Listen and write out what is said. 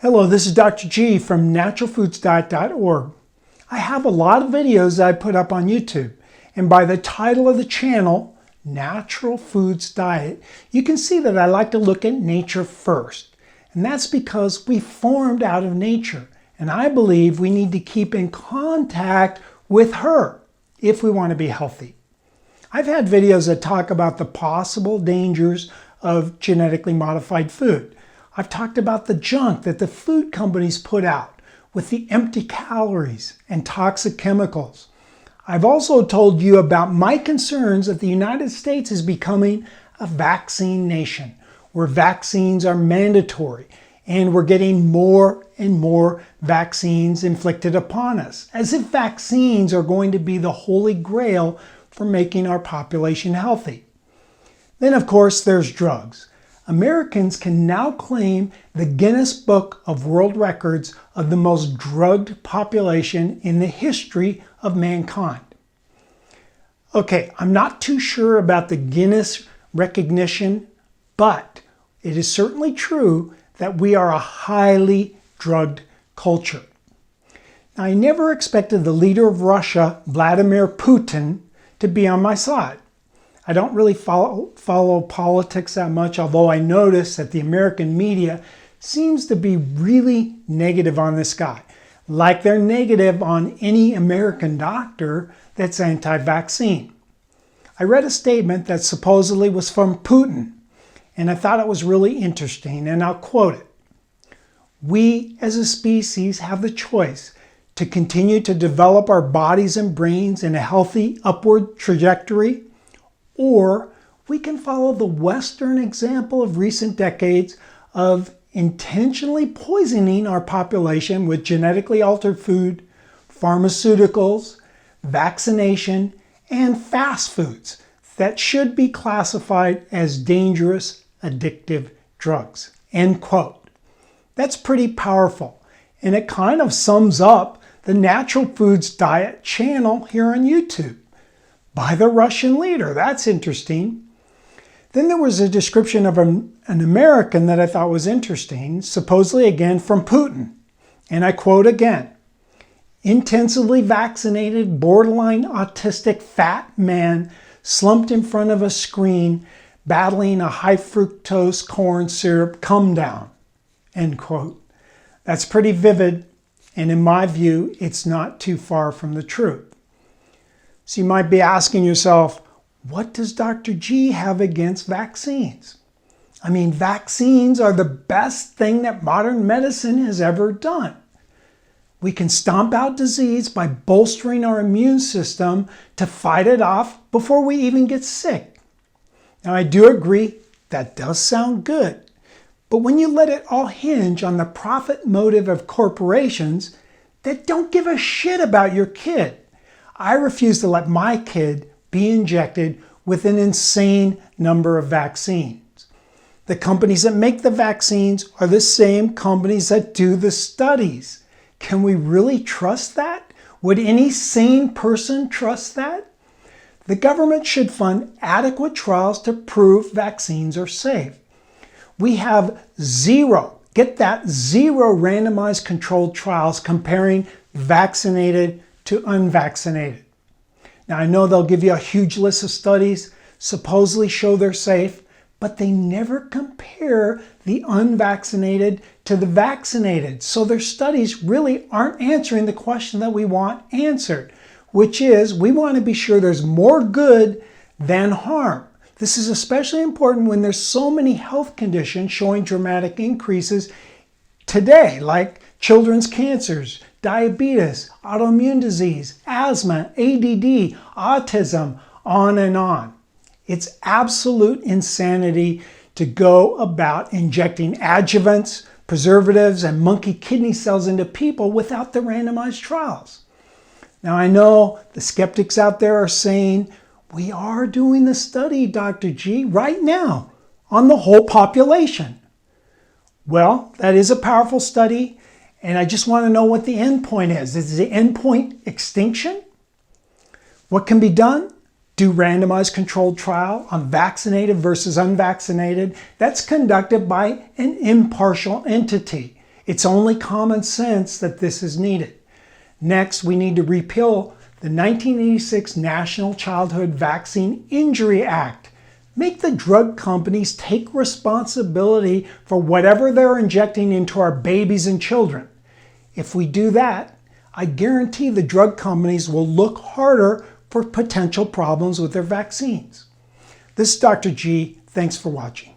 Hello, this is Dr. G from naturalfoodsdiet.org. I have a lot of videos that I put up on YouTube, and by the title of the channel, Natural Foods Diet, you can see that I like to look at nature first. And that's because we formed out of nature, and I believe we need to keep in contact with her if we want to be healthy. I've had videos that talk about the possible dangers of genetically modified food. I've talked about the junk that the food companies put out with the empty calories and toxic chemicals. I've also told you about my concerns that the United States is becoming a vaccine nation, where vaccines are mandatory and we're getting more and more vaccines inflicted upon us, as if vaccines are going to be the holy grail for making our population healthy. Then, of course, there's drugs. Americans can now claim the Guinness Book of World Records of the most drugged population in the history of mankind. Okay, I'm not too sure about the Guinness recognition, but it is certainly true that we are a highly drugged culture. Now, I never expected the leader of Russia, Vladimir Putin, to be on my side. I don't really follow politics that much, although I notice that the American media seems to be really negative on this guy, like they're negative on any American doctor that's anti-vaccine. I read a statement that supposedly was from Putin, and I thought it was really interesting, and I'll quote it. "We as a species have the choice to continue to develop our bodies and brains in a healthy upward trajectory, or we can follow the Western example of recent decades of intentionally poisoning our population with genetically altered food, pharmaceuticals, vaccination, and fast foods that should be classified as dangerous, addictive drugs." End quote. That's pretty powerful, and it kind of sums up the Natural Foods Diet channel here on YouTube. By the Russian leader. That's interesting. Then there was a description of an American that I thought was interesting, supposedly again from Putin. And I quote again, "Intensively vaccinated, borderline autistic fat man slumped in front of a screen, battling a high fructose corn syrup come down." End quote. That's pretty vivid, and in my view, it's not too far from the truth. So you might be asking yourself, what does Dr. G have against vaccines? I mean, vaccines are the best thing that modern medicine has ever done. We can stomp out disease by bolstering our immune system to fight it off before we even get sick. Now, I do agree that does sound good, but when you let it all hinge on the profit motive of corporations that don't give a shit about your kid, I refuse to let my kid be injected with an insane number of vaccines. The companies that make the vaccines are the same companies that do the studies. Can we really trust that? Would any sane person trust that? The government should fund adequate trials to prove vaccines are safe. We have zero, get that, zero randomized controlled trials comparing vaccinated to unvaccinated. Now, I know they'll give you a huge list of studies, supposedly show they're safe, but they never compare the unvaccinated to the vaccinated. So their studies really aren't answering the question that we want answered, which is we want to be sure there's more good than harm. This is especially important when there's so many health conditions showing dramatic increases today, like children's cancers, diabetes, autoimmune disease, asthma, ADD, autism, on and on. It's absolute insanity to go about injecting adjuvants, preservatives, and monkey kidney cells into people without the randomized trials. Now, I know the skeptics out there are saying, we are doing the study, Dr. G, right now on the whole population. Well, that is a powerful study. And I just want to know what the end point is. Is the end point extinction? What can be done? Do randomized controlled trial on vaccinated versus unvaccinated. That's conducted by an impartial entity. It's only common sense that this is needed. Next, we need to repeal the 1986 National Childhood Vaccine Injury Act. Make the drug companies take responsibility for whatever they're injecting into our babies and children. If we do that, I guarantee the drug companies will look harder for potential problems with their vaccines. This is Dr. G. Thanks for watching.